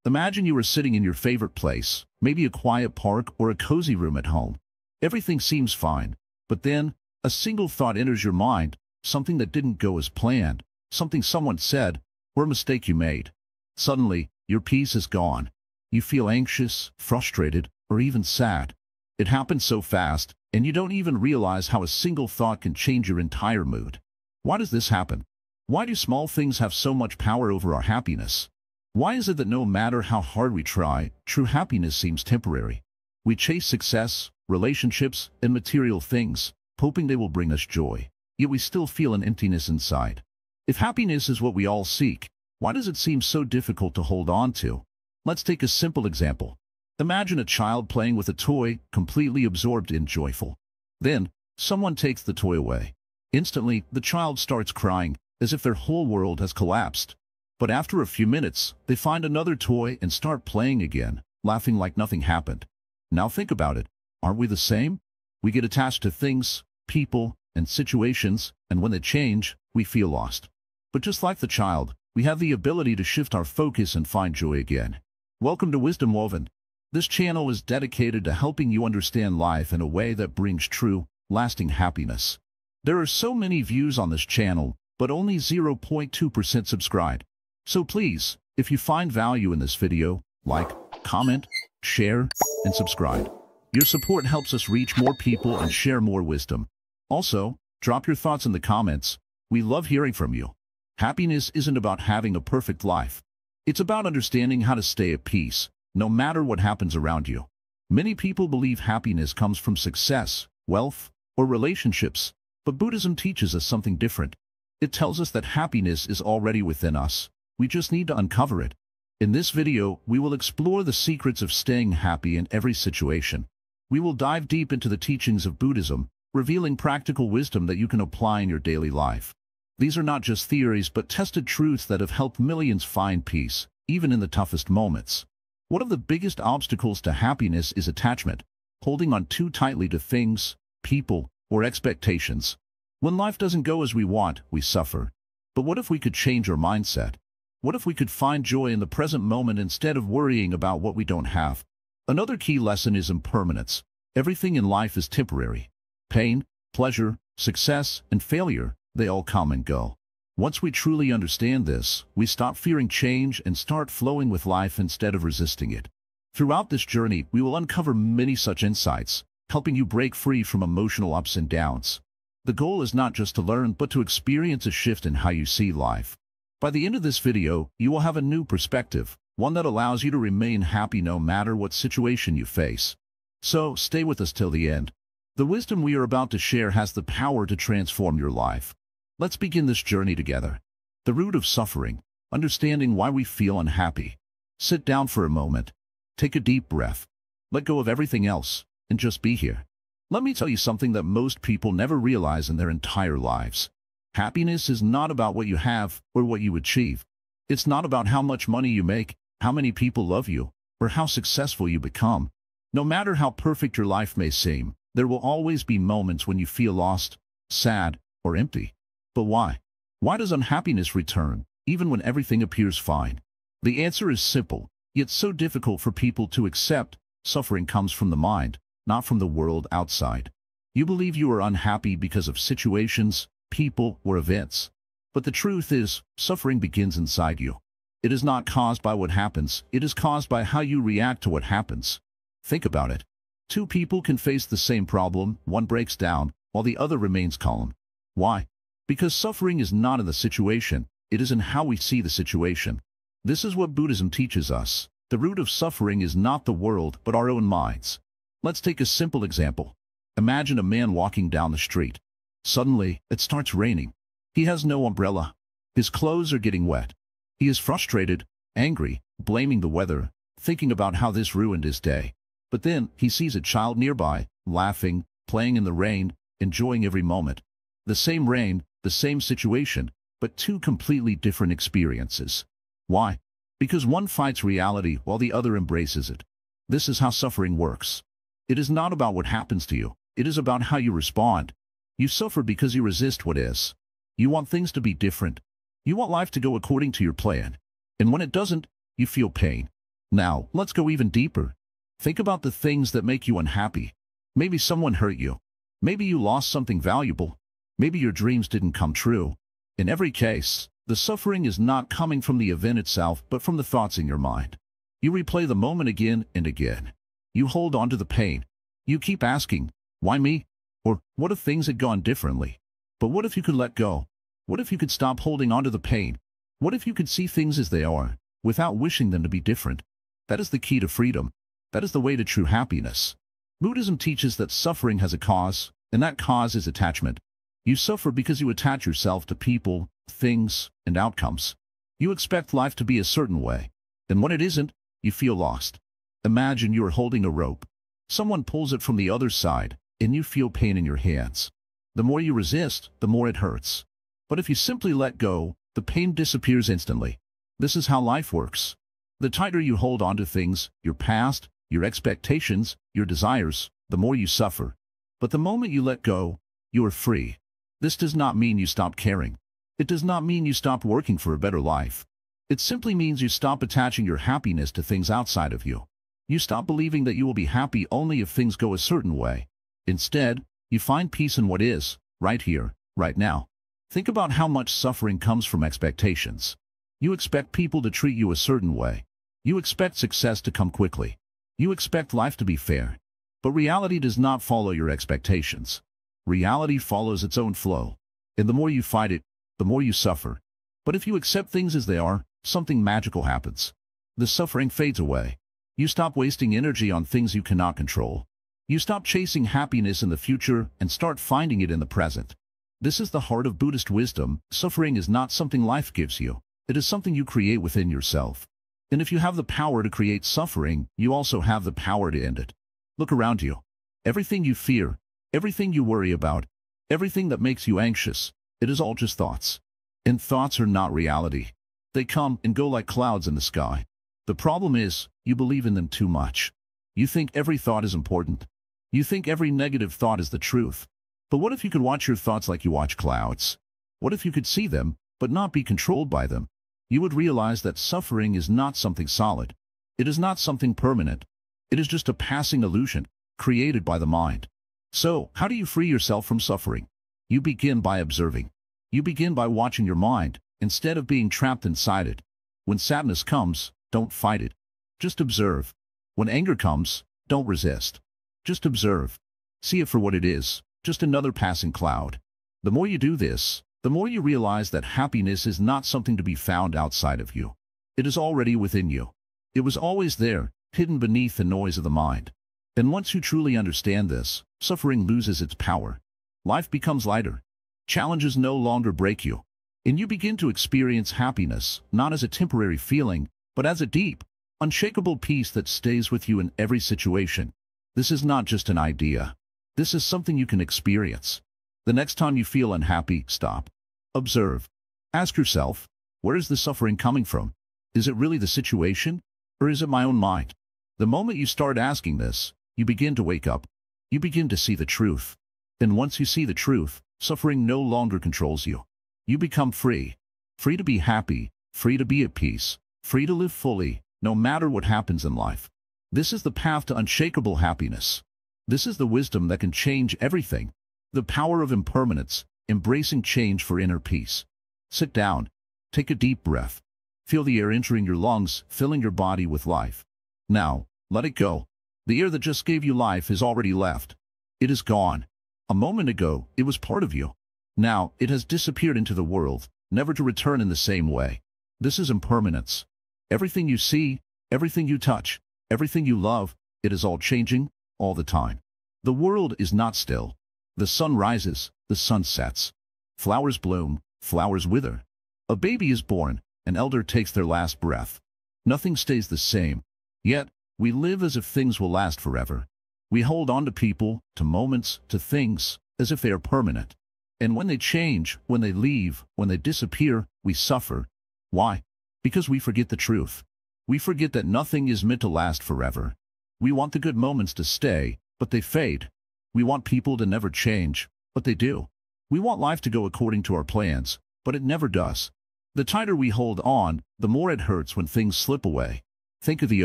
Imagine you were sitting in your favorite place, maybe a quiet park or a cozy room at home. Everything seems fine, but then a single thought enters your mind, something that didn't go as planned, something someone said, or a mistake you made. Suddenly, your peace is gone. You feel anxious, frustrated, or even sad. It happens so fast, and you don't even realize how a single thought can change your entire mood. Why does this happen? Why do small things have so much power over our happiness? Why is it that no matter how hard we try, true happiness seems temporary? We chase success, relationships, and material things, hoping they will bring us joy. Yet we still feel an emptiness inside. If happiness is what we all seek, why does it seem so difficult to hold on to? Let's take a simple example. Imagine a child playing with a toy, completely absorbed and joyful. Then, someone takes the toy away. Instantly, the child starts crying, as if their whole world has collapsed. But after a few minutes, they find another toy and start playing again, laughing like nothing happened. Now think about it. Aren't we the same? We get attached to things, people, and situations, and when they change, we feel lost. But just like the child, we have the ability to shift our focus and find joy again. Welcome to Wisdom Woven. This channel is dedicated to helping you understand life in a way that brings true, lasting happiness. There are so many views on this channel, but only 0.2% subscribe. So please, if you find value in this video, like, comment, share, and subscribe. Your support helps us reach more people and share more wisdom. Also, drop your thoughts in the comments. We love hearing from you. Happiness isn't about having a perfect life. It's about understanding how to stay at peace, no matter what happens around you. Many people believe happiness comes from success, wealth, or relationships, but Buddhism teaches us something different. It tells us that happiness is already within us. We just need to uncover it. In this video, we will explore the secrets of staying happy in every situation. We will dive deep into the teachings of Buddhism, revealing practical wisdom that you can apply in your daily life. These are not just theories but tested truths that have helped millions find peace, even in the toughest moments. One of the biggest obstacles to happiness is attachment, holding on too tightly to things, people, or expectations. When life doesn't go as we want, we suffer. But what if we could change our mindset? What if we could find joy in the present moment instead of worrying about what we don't have? Another key lesson is impermanence. Everything in life is temporary. Pain, pleasure, success, and failure, they all come and go. Once we truly understand this, we stop fearing change and start flowing with life instead of resisting it. Throughout this journey, we will uncover many such insights, helping you break free from emotional ups and downs. The goal is not just to learn, but to experience a shift in how you see life. By the end of this video, you will have a new perspective, one that allows you to remain happy no matter what situation you face. So, stay with us till the end. The wisdom we are about to share has the power to transform your life. Let's begin this journey together. The root of suffering, understanding why we feel unhappy. Sit down for a moment. Take a deep breath. Let go of everything else, and just be here. Let me tell you something that most people never realize in their entire lives. Happiness is not about what you have or what you achieve. It's not about how much money you make, how many people love you, or how successful you become. No matter how perfect your life may seem, there will always be moments when you feel lost, sad, or empty. But why? Why does unhappiness return, even when everything appears fine? The answer is simple, yet so difficult for people to accept. Suffering comes from the mind, not from the world outside. You believe you are unhappy because of situations, people, or events. But the truth is, suffering begins inside you. It is not caused by what happens, it is caused by how you react to what happens. Think about it. Two people can face the same problem, one breaks down, while the other remains calm. Why? Because suffering is not in the situation, it is in how we see the situation. This is what Buddhism teaches us. The root of suffering is not the world, but our own minds. Let's take a simple example. Imagine a man walking down the street. Suddenly, it starts raining. He has no umbrella. His clothes are getting wet. He is frustrated, angry, blaming the weather, thinking about how this ruined his day. But then, he sees a child nearby, laughing, playing in the rain, enjoying every moment. The same rain, the same situation, but two completely different experiences. Why? Because one fights reality while the other embraces it. This is how suffering works. It is not about what happens to you. It is about how you respond. You suffer because you resist what is. You want things to be different. You want life to go according to your plan. And when it doesn't, you feel pain. Now, let's go even deeper. Think about the things that make you unhappy. Maybe someone hurt you. Maybe you lost something valuable. Maybe your dreams didn't come true. In every case, the suffering is not coming from the event itself, but from the thoughts in your mind. You replay the moment again and again. You hold on to the pain. You keep asking, why me? Or, what if things had gone differently? But what if you could let go? What if you could stop holding on to the pain? What if you could see things as they are, without wishing them to be different? That is the key to freedom. That is the way to true happiness. Buddhism teaches that suffering has a cause, and that cause is attachment. You suffer because you attach yourself to people, things, and outcomes. You expect life to be a certain way, and when it isn't, you feel lost. Imagine you are holding a rope. Someone pulls it from the other side, and you feel pain in your hands. The more you resist, the more it hurts. But if you simply let go, the pain disappears instantly. This is how life works. The tighter you hold on to things, your past, your expectations, your desires, the more you suffer. But the moment you let go, you are free. This does not mean you stop caring. It does not mean you stop working for a better life. It simply means you stop attaching your happiness to things outside of you. You stop believing that you will be happy only if things go a certain way. Instead, you find peace in what is, right here, right now. Think about how much suffering comes from expectations. You expect people to treat you a certain way. You expect success to come quickly. You expect life to be fair. But reality does not follow your expectations. Reality follows its own flow. And the more you fight it, the more you suffer. But if you accept things as they are, something magical happens. The suffering fades away. You stop wasting energy on things you cannot control. You stop chasing happiness in the future and start finding it in the present. This is the heart of Buddhist wisdom. Suffering is not something life gives you. It is something you create within yourself. And if you have the power to create suffering, you also have the power to end it. Look around you. Everything you fear, everything you worry about, everything that makes you anxious, it is all just thoughts. And thoughts are not reality. They come and go like clouds in the sky. The problem is, you believe in them too much. You think every thought is important. You think every negative thought is the truth. But what if you could watch your thoughts like you watch clouds? What if you could see them, but not be controlled by them? You would realize that suffering is not something solid. It is not something permanent. It is just a passing illusion, created by the mind. So, how do you free yourself from suffering? You begin by observing. You begin by watching your mind, instead of being trapped inside it. When sadness comes, don't fight it. Just observe. When anger comes, don't resist. Just observe. See it for what it is, just another passing cloud. The more you do this, the more you realize that happiness is not something to be found outside of you. It is already within you. It was always there, hidden beneath the noise of the mind. And once you truly understand this, suffering loses its power. Life becomes lighter. Challenges no longer break you. And you begin to experience happiness, not as a temporary feeling, but as a deep, unshakable peace that stays with you in every situation. This is not just an idea. This is something you can experience. The next time you feel unhappy, stop. Observe. Ask yourself, where is the suffering coming from? Is it really the situation? Or is it my own mind? The moment you start asking this, you begin to wake up. You begin to see the truth. And once you see the truth, suffering no longer controls you. You become free. Free to be happy, free to be at peace, free to live fully, no matter what happens in life. This is the path to unshakable happiness. This is the wisdom that can change everything. The power of impermanence, embracing change for inner peace. Sit down. Take a deep breath. Feel the air entering your lungs, filling your body with life. Now, let it go. The air that just gave you life is already left. It is gone. A moment ago, it was part of you. Now, it has disappeared into the world, never to return in the same way. This is impermanence. Everything you see, everything you touch, everything you love, it is all changing, all the time. The world is not still. The sun rises, the sun sets. Flowers bloom, flowers wither. A baby is born, an elder takes their last breath. Nothing stays the same. Yet, we live as if things will last forever. We hold on to people, to moments, to things, as if they are permanent. And when they change, when they leave, when they disappear, we suffer. Why? Because we forget the truth. We forget that nothing is meant to last forever. We want the good moments to stay, but they fade. We want people to never change, but they do. We want life to go according to our plans, but it never does. The tighter we hold on, the more it hurts when things slip away. Think of the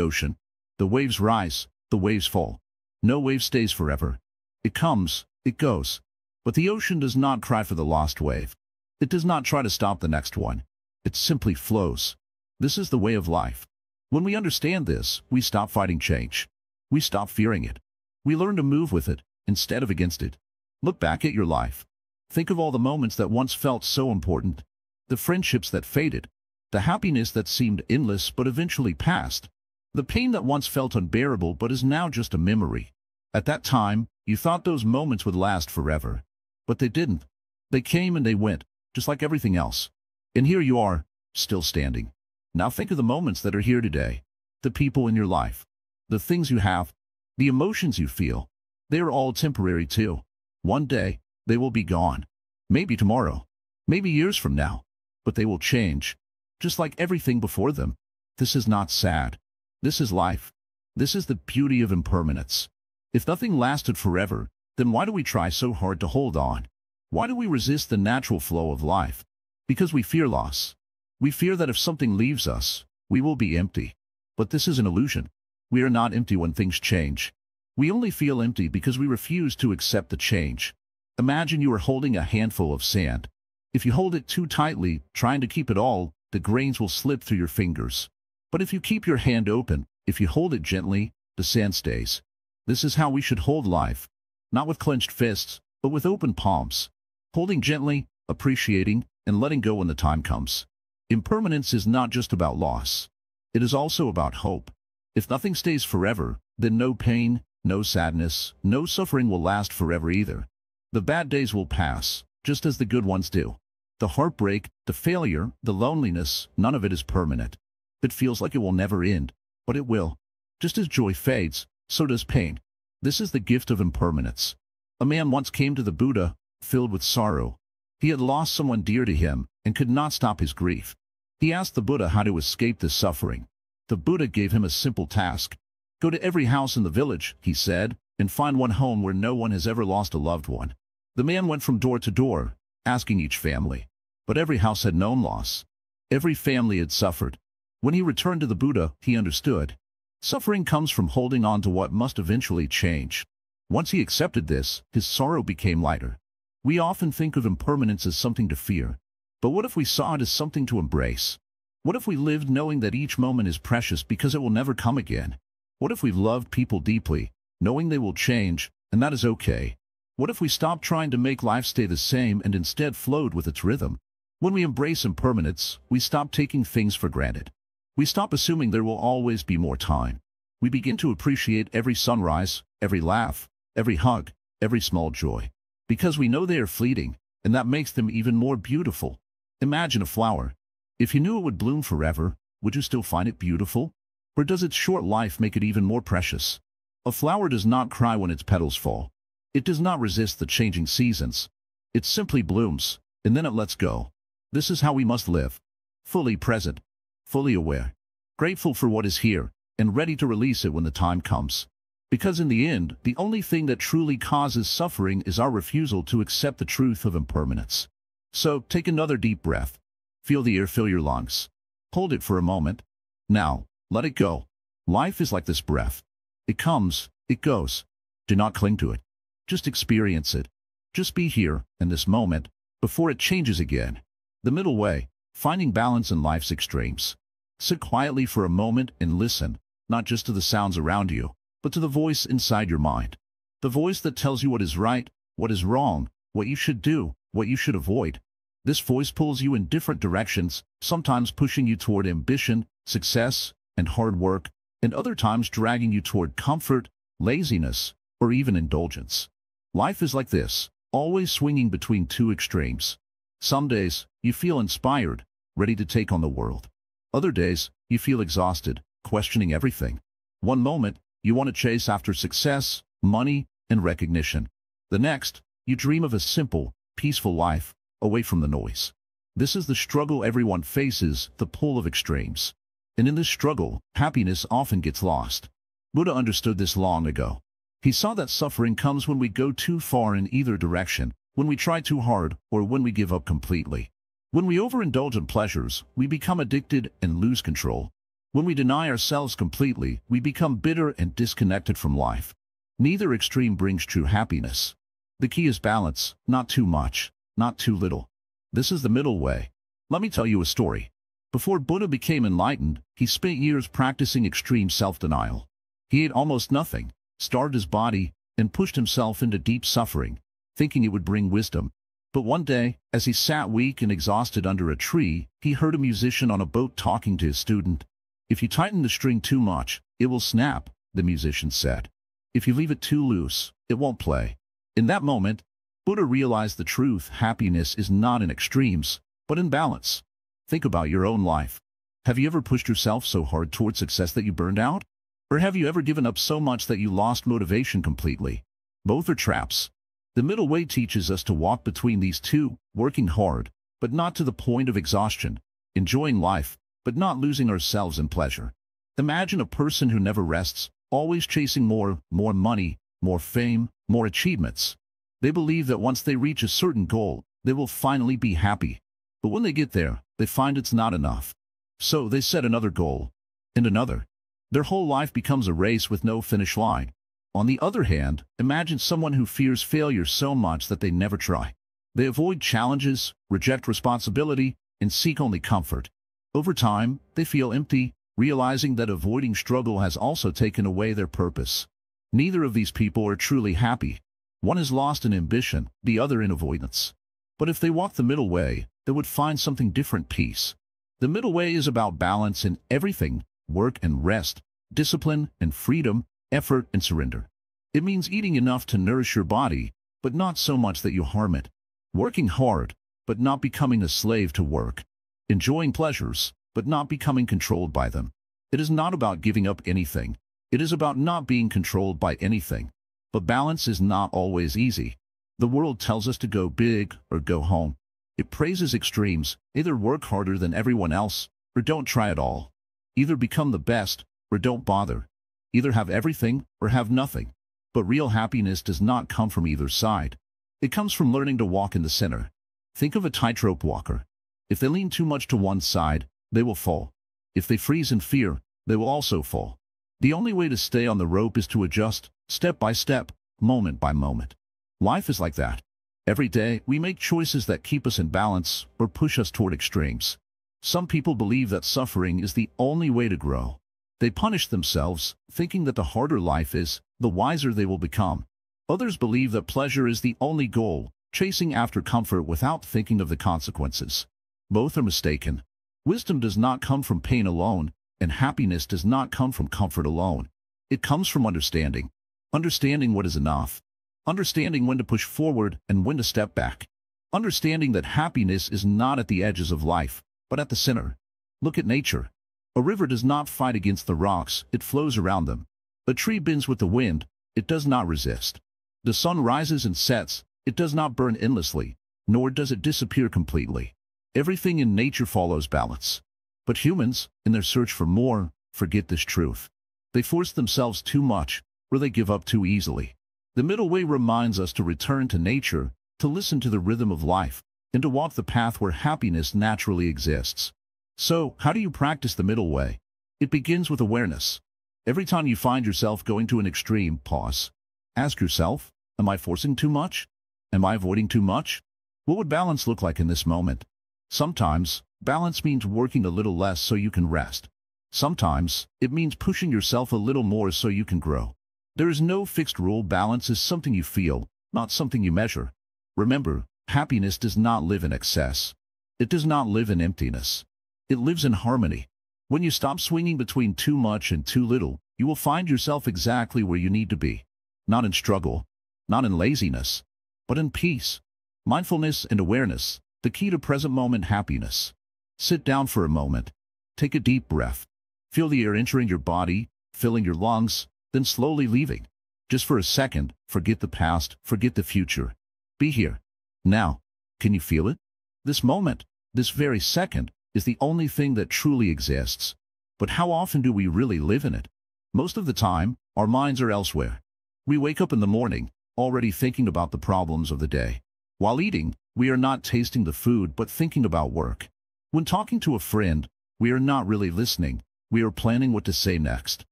ocean. The waves rise, the waves fall. No wave stays forever. It comes, it goes. But the ocean does not cry for the lost wave. It does not try to stop the next one. It simply flows. This is the way of life. When we understand this, we stop fighting change. We stop fearing it. We learn to move with it, instead of against it. Look back at your life. Think of all the moments that once felt so important. The friendships that faded. The happiness that seemed endless but eventually passed. The pain that once felt unbearable but is now just a memory. At that time, you thought those moments would last forever. But they didn't. They came and they went, just like everything else. And here you are, still standing. Now think of the moments that are here today. The people in your life. The things you have. The emotions you feel. They are all temporary too. One day, they will be gone. Maybe tomorrow. Maybe years from now. But they will change. Just like everything before them. This is not sad. This is life. This is the beauty of impermanence. If nothing lasted forever, then why do we try so hard to hold on? Why do we resist the natural flow of life? Because we fear loss. We fear that if something leaves us, we will be empty. But this is an illusion. We are not empty when things change. We only feel empty because we refuse to accept the change. Imagine you are holding a handful of sand. If you hold it too tightly, trying to keep it all, the grains will slip through your fingers. But if you keep your hand open, if you hold it gently, the sand stays. This is how we should hold life. Not with clenched fists, but with open palms. Holding gently, appreciating, and letting go when the time comes. Impermanence is not just about loss. It is also about hope. If nothing stays forever, then no pain, no sadness, no suffering will last forever either. The bad days will pass, just as the good ones do. The heartbreak, the failure, the loneliness, none of it is permanent. It feels like it will never end, but it will. Just as joy fades, so does pain. This is the gift of impermanence. A man once came to the Buddha, filled with sorrow. He had lost someone dear to him and could not stop his grief. He asked the Buddha how to escape this suffering. The Buddha gave him a simple task. Go to every house in the village, he said, and find one home where no one has ever lost a loved one. The man went from door to door, asking each family. But every house had known loss. Every family had suffered. When he returned to the Buddha, he understood. Suffering comes from holding on to what must eventually change. Once he accepted this, his sorrow became lighter. We often think of impermanence as something to fear. But what if we saw it as something to embrace? What if we lived knowing that each moment is precious because it will never come again? What if we loved people deeply, knowing they will change, and that is okay? What if we stopped trying to make life stay the same and instead flowed with its rhythm? When we embrace impermanence, we stop taking things for granted. We stop assuming there will always be more time. We begin to appreciate every sunrise, every laugh, every hug, every small joy. Because we know they are fleeting, and that makes them even more beautiful. Imagine a flower. If you knew it would bloom forever, would you still find it beautiful? Or does its short life make it even more precious? A flower does not cry when its petals fall. It does not resist the changing seasons. It simply blooms, and then it lets go. This is how we must live. Fully present, fully aware, grateful for what is here, and ready to release it when the time comes. Because in the end, the only thing that truly causes suffering is our refusal to accept the truth of impermanence. So, take another deep breath. Feel the air fill your lungs. Hold it for a moment. Now, let it go. Life is like this breath. It comes, it goes. Do not cling to it. Just experience it. Just be here, in this moment, before it changes again. The middle way, finding balance in life's extremes. Sit quietly for a moment and listen, not just to the sounds around you, but to the voice inside your mind. The voice that tells you what is right, what is wrong, what you should do, what you should avoid. This voice pulls you in different directions, sometimes pushing you toward ambition, success, and hard work, and other times dragging you toward comfort, laziness, or even indulgence. Life is like this, always swinging between two extremes. Some days, you feel inspired, ready to take on the world. Other days, you feel exhausted, questioning everything. One moment, you want to chase after success, money, and recognition. The next, you dream of a simple, peaceful life, away from the noise. This is the struggle everyone faces, the pull of extremes. And in this struggle, happiness often gets lost. Buddha understood this long ago. He saw that suffering comes when we go too far in either direction, when we try too hard, or when we give up completely. When we overindulge in pleasures, we become addicted and lose control. When we deny ourselves completely, we become bitter and disconnected from life. Neither extreme brings true happiness. The key is balance, not too much, not too little. This is the middle way. Let me tell you a story. Before Buddha became enlightened, he spent years practicing extreme self-denial. He ate almost nothing, starved his body, and pushed himself into deep suffering, thinking it would bring wisdom. But one day, as he sat weak and exhausted under a tree, he heard a musician on a boat talking to his student. "If you tighten the string too much, it will snap," the musician said. "If you leave it too loose, it won't play." In that moment, Buddha realized the truth: happiness is not in extremes, but in balance. Think about your own life. Have you ever pushed yourself so hard toward success that you burned out? Or have you ever given up so much that you lost motivation completely? Both are traps. The middle way teaches us to walk between these two, working hard, but not to the point of exhaustion, enjoying life, but not losing ourselves in pleasure. Imagine a person who never rests, always chasing more money, more fame, more achievements. They believe that once they reach a certain goal, they will finally be happy. But when they get there, they find it's not enough. So they set another goal, and another. Their whole life becomes a race with no finish line. On the other hand, imagine someone who fears failure so much that they never try. They avoid challenges, reject responsibility, and seek only comfort. Over time, they feel empty, realizing that avoiding struggle has also taken away their purpose. Neither of these people are truly happy. One is lost in ambition, the other in avoidance. But if they walk the middle way, they would find something different: peace. The middle way is about balance in everything: work and rest, discipline and freedom, effort and surrender. It means eating enough to nourish your body, but not so much that you harm it. Working hard, but not becoming a slave to work. Enjoying pleasures, but not becoming controlled by them. It is not about giving up anything. It is about not being controlled by anything. But balance is not always easy. The world tells us to go big or go home. It praises extremes: either work harder than everyone else, or don't try at all. Either become the best, or don't bother. Either have everything, or have nothing. But real happiness does not come from either side. It comes from learning to walk in the center. Think of a tightrope walker. If they lean too much to one side, they will fall. If they freeze in fear, they will also fall. The only way to stay on the rope is to adjust, step by step, moment by moment. Life is like that. Every day, we make choices that keep us in balance or push us toward extremes. Some people believe that suffering is the only way to grow. They punish themselves, thinking that the harder life is, the wiser they will become. Others believe that pleasure is the only goal, chasing after comfort without thinking of the consequences. Both are mistaken. Wisdom does not come from pain alone, and happiness does not come from comfort alone. It comes from understanding. Understanding what is enough. Understanding when to push forward and when to step back. Understanding that happiness is not at the edges of life, but at the center. Look at nature. A river does not fight against the rocks, it flows around them. A tree bends with the wind, it does not resist. The sun rises and sets, it does not burn endlessly, nor does it disappear completely. Everything in nature follows balance. But humans, in their search for more, forget this truth. They force themselves too much, or they give up too easily. The middle way reminds us to return to nature, to listen to the rhythm of life, and to walk the path where happiness naturally exists. So, how do you practice the middle way? It begins with awareness. Every time you find yourself going to an extreme, pause. Ask yourself, am I forcing too much? Am I avoiding too much? What would balance look like in this moment? Sometimes, balance means working a little less so you can rest. Sometimes, it means pushing yourself a little more so you can grow. There is no fixed rule. Balance is something you feel, not something you measure. Remember, happiness does not live in excess. It does not live in emptiness. It lives in harmony. When you stop swinging between too much and too little, you will find yourself exactly where you need to be. Not in struggle, not in laziness, but in peace. Mindfulness and awareness, the key to present moment happiness. Sit down for a moment. Take a deep breath. Feel the air entering your body, filling your lungs, then slowly leaving. Just for a second, forget the past, forget the future. Be here. Now. Can you feel it? This moment, this very second, is the only thing that truly exists. But how often do we really live in it? Most of the time, our minds are elsewhere. We wake up in the morning, already thinking about the problems of the day. While eating, we are not tasting the food but thinking about work. When talking to a friend, we are not really listening, We are planning what to say next.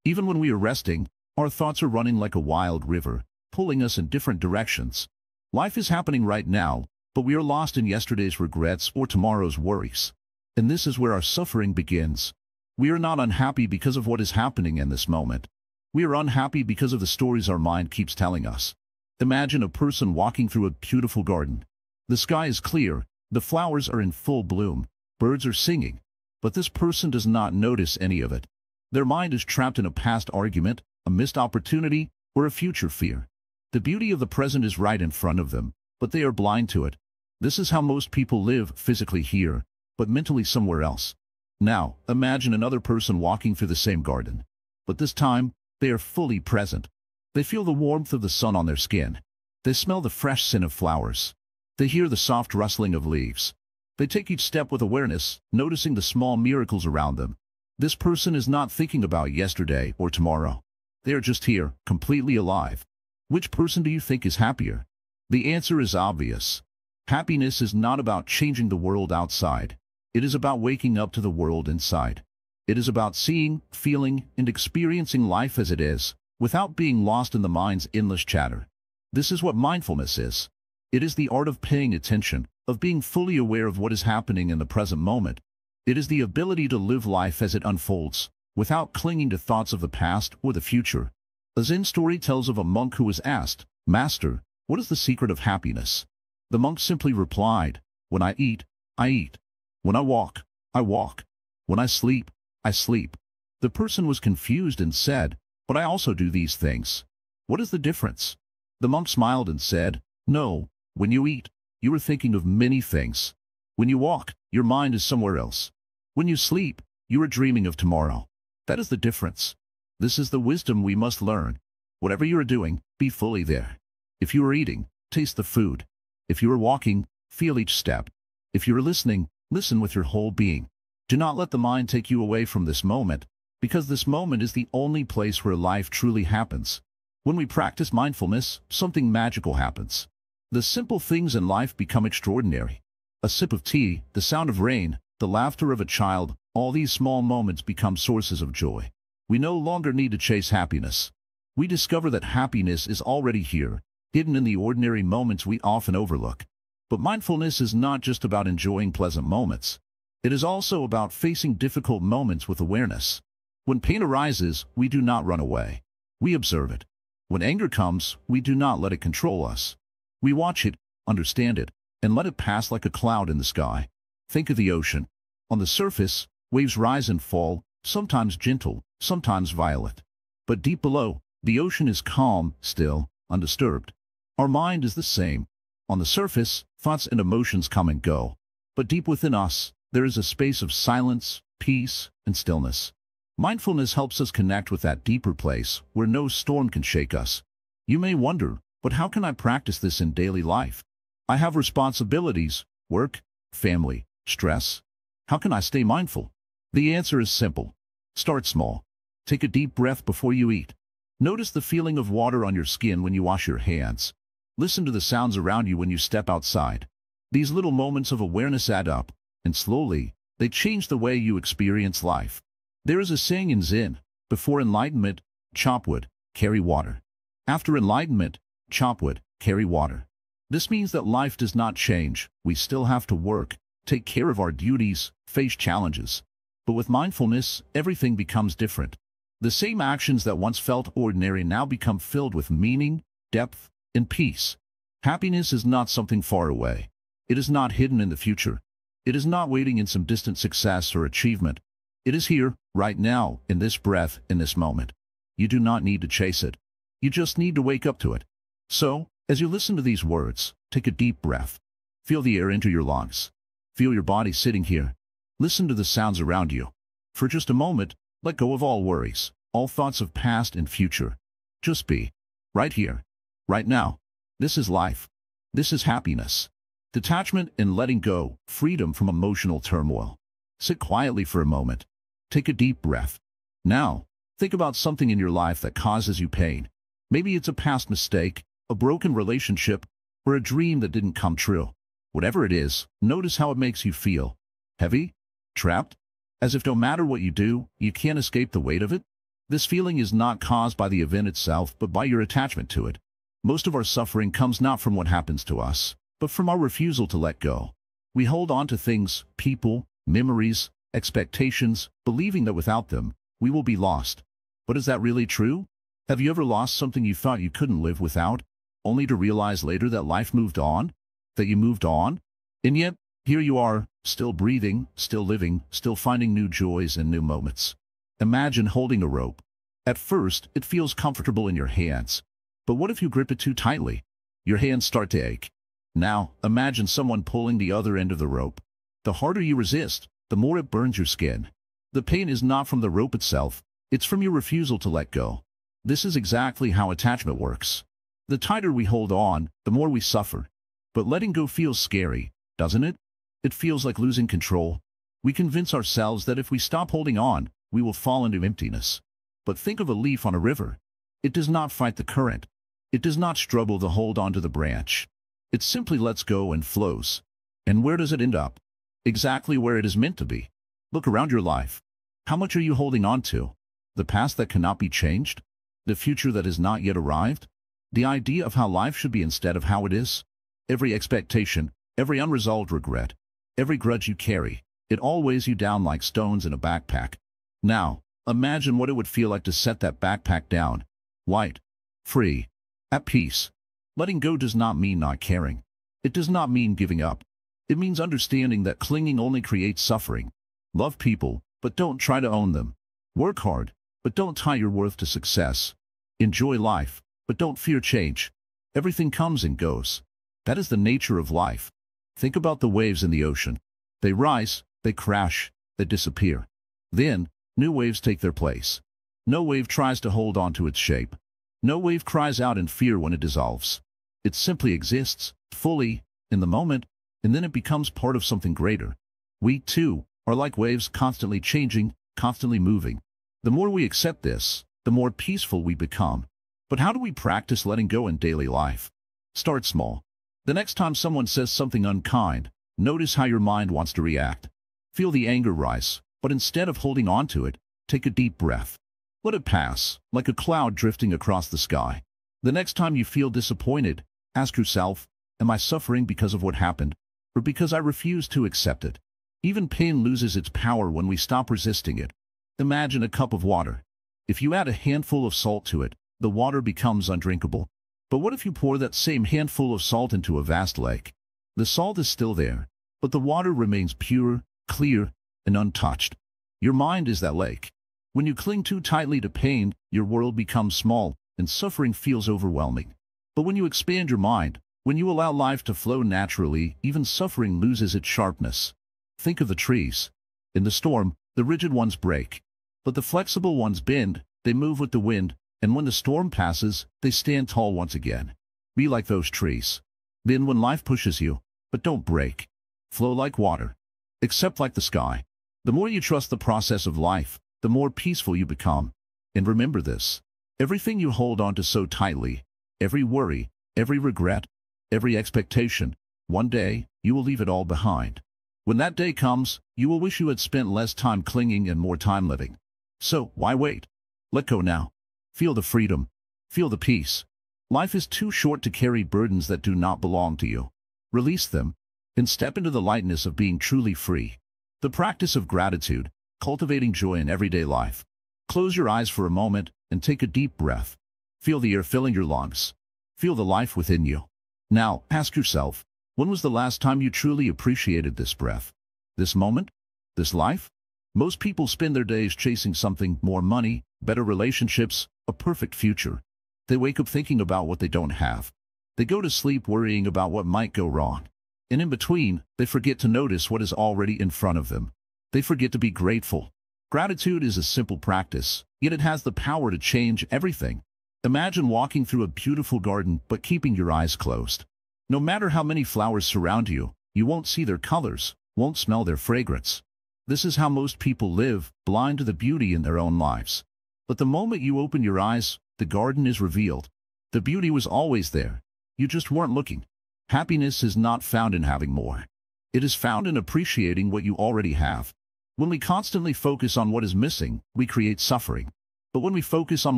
Even when we are resting, our thoughts are running like a wild river, pulling us in different directions. Life is happening right now, but we are lost in yesterday's regrets or tomorrow's worries. And this is where our suffering begins. We are not unhappy because of what is happening in this moment. We are unhappy because of the stories our mind keeps telling us. Imagine a person walking through a beautiful garden. The sky is clear, the flowers are in full bloom, birds are singing, but this person does not notice any of it. Their mind is trapped in a past argument, a missed opportunity, or a future fear. The beauty of the present is right in front of them, but they are blind to it. This is how most people live, physically here, but mentally somewhere else. Now, imagine another person walking through the same garden. But this time, they are fully present. They feel the warmth of the sun on their skin. They smell the fresh scent of flowers. They hear the soft rustling of leaves. They take each step with awareness, noticing the small miracles around them. This person is not thinking about yesterday or tomorrow. They are just here, completely alive. Which person do you think is happier? The answer is obvious. Happiness is not about changing the world outside. It is about waking up to the world inside. It is about seeing, feeling, and experiencing life as it is, without being lost in the mind's endless chatter. This is what mindfulness is. It is the art of paying attention, of being fully aware of what is happening in the present moment. It is the ability to live life as it unfolds, without clinging to thoughts of the past or the future. A Zen story tells of a monk who was asked, "Master, what is the secret of happiness?" The monk simply replied, "When I eat, I eat. When I walk, I walk. When I sleep, I sleep." The person was confused and said, "But I also do these things. What is the difference?" The monk smiled and said, "No, when you eat, you are thinking of many things. When you walk, your mind is somewhere else. When you sleep, you are dreaming of tomorrow. That is the difference. This is the wisdom we must learn. Whatever you are doing, be fully there. If you are eating, taste the food. If you are walking, feel each step. If you are listening, listen with your whole being. Do not let the mind take you away from this moment, because this moment is the only place where life truly happens. When we practice mindfulness, something magical happens. The simple things in life become extraordinary. A sip of tea, the sound of rain, the laughter of a child, all these small moments become sources of joy. We no longer need to chase happiness. We discover that happiness is already here, hidden in the ordinary moments we often overlook. But mindfulness is not just about enjoying pleasant moments. It is also about facing difficult moments with awareness. When pain arises, we do not run away. We observe it. When anger comes, we do not let it control us. We watch it, understand it, and let it pass like a cloud in the sky. Think of the ocean. On the surface, waves rise and fall, sometimes gentle, sometimes violent. But deep below, the ocean is calm, still, undisturbed. Our mind is the same. On the surface, thoughts and emotions come and go. But deep within us, there is a space of silence, peace, and stillness. Mindfulness helps us connect with that deeper place where no storm can shake us. You may wonder, but how can I practice this in daily life? I have responsibilities, work, family, stress. How can I stay mindful? The answer is simple. Start small. Take a deep breath before you eat. Notice the feeling of water on your skin when you wash your hands. Listen to the sounds around you when you step outside. These little moments of awareness add up, and slowly, they change the way you experience life. There is a saying in Zen, before enlightenment, chop wood, carry water. After enlightenment, chop wood, carry water. This means that life does not change. We still have to work, take care of our duties, face challenges. But with mindfulness, everything becomes different. The same actions that once felt ordinary now become filled with meaning, depth, and peace. Happiness is not something far away. It is not hidden in the future. It is not waiting in some distant success or achievement. It is here, right now, in this breath, in this moment. You do not need to chase it. You just need to wake up to it. So, as you listen to these words, take a deep breath. Feel the air enter your lungs. Feel your body sitting here. Listen to the sounds around you. For just a moment, let go of all worries, all thoughts of past and future. Just be. Right here. Right now. This is life. This is happiness. Detachment and letting go, freedom from emotional turmoil. Sit quietly for a moment. Take a deep breath. Now, think about something in your life that causes you pain. Maybe it's a past mistake, a broken relationship, or a dream that didn't come true. Whatever it is, notice how it makes you feel. Heavy? Trapped? as if no matter what you do, you can't escape the weight of it. This feeling is not caused by the event itself, but by your attachment to it. Most of our suffering comes not from what happens to us, but from our refusal to let go. We hold on to things, people, memories, expectations, believing that without them, we will be lost. But is that really true? Have you ever lost something you thought you couldn't live without, only to realize later that life moved on? That you moved on? And yet, here you are, still breathing, still living, still finding new joys and new moments. Imagine holding a rope. At first, it feels comfortable in your hands. But what if you grip it too tightly? Your hands start to ache. Now, imagine someone pulling the other end of the rope. The harder you resist, the more it burns your skin. The pain is not from the rope itself, it's from your refusal to let go. This is exactly how attachment works. The tighter we hold on, the more we suffer. But letting go feels scary, doesn't it? It feels like losing control. We convince ourselves that if we stop holding on, we will fall into emptiness. But think of a leaf on a river. It does not fight the current. It does not struggle to hold onto the branch. It simply lets go and flows. And where does it end up? Exactly where it is meant to be. Look around your life. How much are you holding on to? The past that cannot be changed? The future that has not yet arrived? The idea of how life should be instead of how it is? Every expectation, every unresolved regret, every grudge you carry, it all weighs you down like stones in a backpack. Now, imagine what it would feel like to set that backpack down. Light, free, at peace. Letting go does not mean not caring. It does not mean giving up. It means understanding that clinging only creates suffering. Love people, but don't try to own them. Work hard, but don't tie your worth to success. Enjoy life, but don't fear change. Everything comes and goes. That is the nature of life. Think about the waves in the ocean. They rise, they crash, they disappear. Then, new waves take their place. No wave tries to hold on to its shape. No wave cries out in fear when it dissolves. It simply exists, fully, in the moment, and then it becomes part of something greater. We, too, are like waves constantly changing, constantly moving. The more we accept this, the more peaceful we become. But how do we practice letting go in daily life? Start small. The next time someone says something unkind, notice how your mind wants to react. Feel the anger rise, but instead of holding on to it, take a deep breath. Let it pass, like a cloud drifting across the sky. The next time you feel disappointed, ask yourself, am I suffering because of what happened, or because I refuse to accept it? Even pain loses its power when we stop resisting it. Imagine a cup of water. If you add a handful of salt to it, the water becomes undrinkable. But what if you pour that same handful of salt into a vast lake? The salt is still there, but the water remains pure, clear, and untouched. Your mind is that lake. When you cling too tightly to pain, your world becomes small, and suffering feels overwhelming. But when you expand your mind, when you allow life to flow naturally, even suffering loses its sharpness. Think of the trees. In the storm, the rigid ones break. But the flexible ones bend, they move with the wind, and when the storm passes, they stand tall once again. Be like those trees. Then when life pushes you, but don't break. Flow like water. Accept like the sky. The more you trust the process of life, the more peaceful you become. And remember this. Everything you hold on to so tightly, every worry, every regret, every expectation, one day, you will leave it all behind. When that day comes, you will wish you had spent less time clinging and more time living. So, why wait? Let go now. Feel the freedom. Feel the peace. Life is too short to carry burdens that do not belong to you. Release them, and step into the lightness of being truly free. The practice of gratitude, cultivating joy in everyday life. Close your eyes for a moment and take a deep breath. Feel the air filling your lungs. Feel the life within you. Now, ask yourself, when was the last time you truly appreciated this breath? This moment? This life? Most people spend their days chasing something, more money, better relationships, a perfect future. They wake up thinking about what they don't have. They go to sleep worrying about what might go wrong. And in between, they forget to notice what is already in front of them. They forget to be grateful. Gratitude is a simple practice, yet it has the power to change everything. Imagine walking through a beautiful garden but keeping your eyes closed. No matter how many flowers surround you, you won't see their colors, won't smell their fragrance. This is how most people live, blind to the beauty in their own lives. But the moment you open your eyes, the garden is revealed. The beauty was always there. You just weren't looking. Happiness is not found in having more. It is found in appreciating what you already have. When we constantly focus on what is missing, we create suffering. But when we focus on